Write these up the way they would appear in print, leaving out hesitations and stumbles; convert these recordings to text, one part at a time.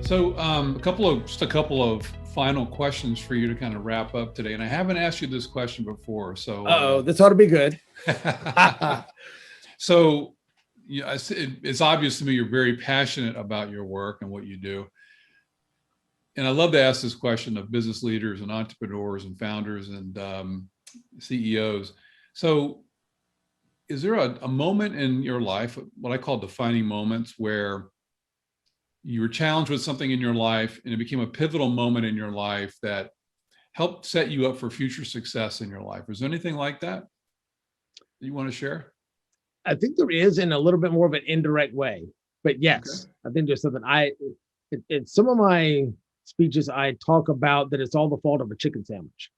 So just a couple of final questions for you to kind of wrap up today. And I haven't asked you this question before. So, this ought to be good. so yeah, it's obvious to me you're very passionate about your work and what you do. And I love to ask this question of business leaders and entrepreneurs and founders and CEOs. So is there a moment in your life, what I call defining moments, where you were challenged with something in your life and it became a pivotal moment in your life that helped set you up for future success in your life? Is there anything like that you want to share? I think there is, in a little bit more of an indirect way, but yes, okay. I think there's something in some of my speeches, I talk about that it's all the fault of a chicken sandwich.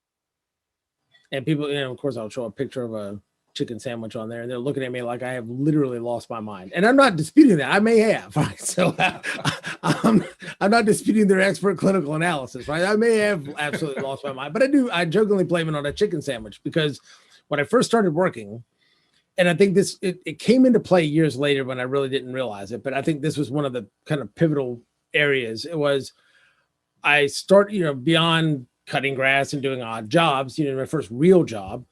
And people, of course, I'll show a picture of a chicken sandwich on there and they're looking at me like I have literally lost my mind. And I'm not disputing that. I may have, right? So I'm not disputing their expert clinical analysis, right? I may have absolutely lost my mind, but I jokingly blame it on a chicken sandwich, because when I first started working, and I think it came into play years later when I really didn't realize it, but I think this was one of the kind of pivotal areas. It was, I started, beyond cutting grass and doing odd jobs, my first real job,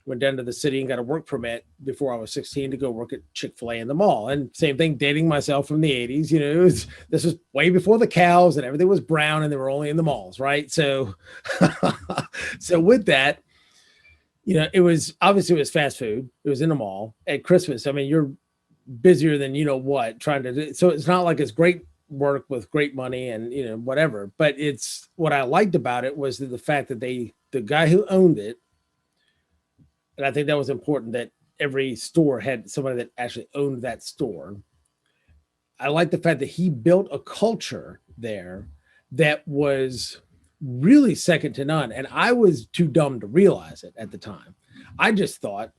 went down to the city and got a work permit before I was 16 to go work at Chick-fil-A in the mall. And same thing, dating myself from the 80s, this was way before the cows and everything was brown and they were only in the malls, right? So, so with that, it was fast food. It was in the mall at Christmas. I mean, you're busier than what trying to do. So it's not like it's great work with great money and, whatever, but it's what I liked about it was the fact that the guy who owned it, and I think that was important, that every store had somebody that actually owned that store. I like the fact that he built a culture there that was really second to none. And I was too dumb to realize it at the time. I just thought,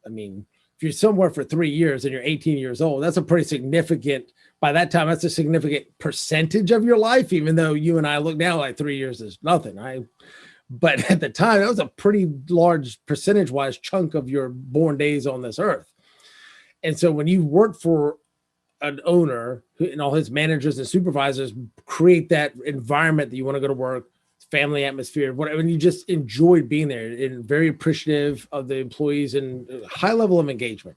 if you're somewhere for 3 years and you're 18 years old, that's a pretty significant, by that time, that's a significant percentage of your life, even though you and I look now like 3 years is nothing. But at the time, that was a pretty large percentage-wise chunk of your born days on this earth. And so when you work for an owner and all his managers and supervisors create that environment that you want to go to work, family atmosphere, whatever, and you just enjoyed being there and very appreciative of the employees and high level of engagement.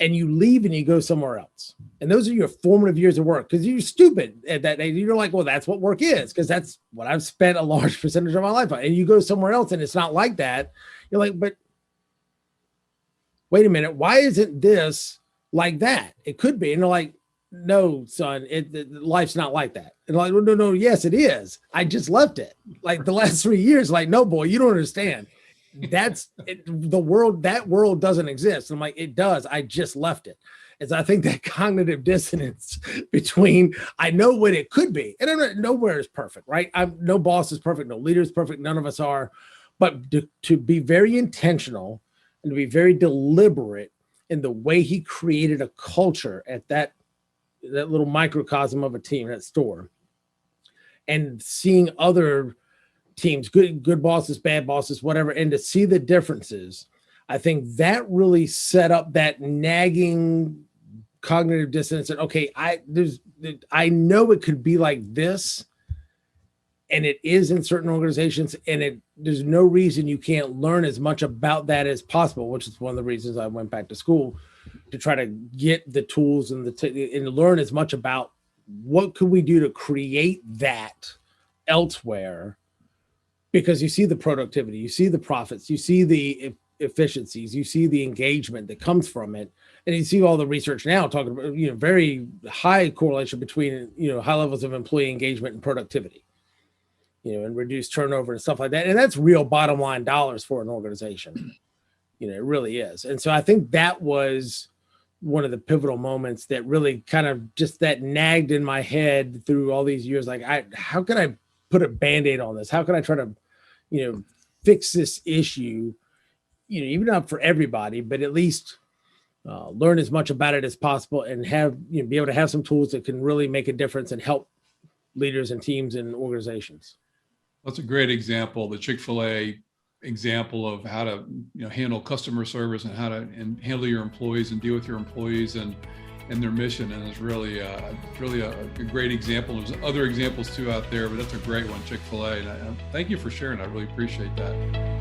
And you leave and you go somewhere else. And those are your formative years of work, because you're stupid at that age. You're like, well, that's what work is, because that's what I've spent a large percentage of my life on. And you go somewhere else and it's not like that. You're like, but wait a minute, why isn't this like that? It could be. And they're like, no, son, life's not like that. And like, no, yes, it is. I just left it. Like the last 3 years, like, no, boy, you don't understand. That's it, the world, that world doesn't exist. I'm like, it does. I just left it. And so I think that cognitive dissonance between, I know what it could be, and nowhere is perfect, right? No boss is perfect. No leader is perfect. None of us are, but to be very intentional and to be very deliberate in the way he created a culture at that little microcosm of a team, that store, and seeing other teams, good bosses, bad bosses, whatever, and to see the differences, I think that really set up that nagging cognitive dissonance. And okay, I know it could be like this, and it is in certain organizations, and there's no reason you can't learn as much about that as possible, which is one of the reasons I went back to school, to try to get the tools and and learn as much about what could we do to create that elsewhere. Because you see the productivity, you see the profits, you see the efficiencies, you see the engagement that comes from it. And you see all the research now talking about, very high correlation between, high levels of employee engagement and productivity, and reduced turnover and stuff like that. And that's real bottom line dollars for an organization. It really is. And so I think that was one of the pivotal moments that really kind of just that nagged in my head through all these years. Like, how can I put a Band-Aid on this? How can I try to, fix this issue, even not for everybody, but at least learn as much about it as possible and have, be able to have some tools that can really make a difference and help leaders and teams and organizations. That's a great example, the Chick-fil-A example of how to handle customer service and how to handle your employees and deal with your employees. And and their mission. And it's really a great example. There's other examples too out there, but that's a great one, Chick-fil-A. And thank you for sharing. I really appreciate that.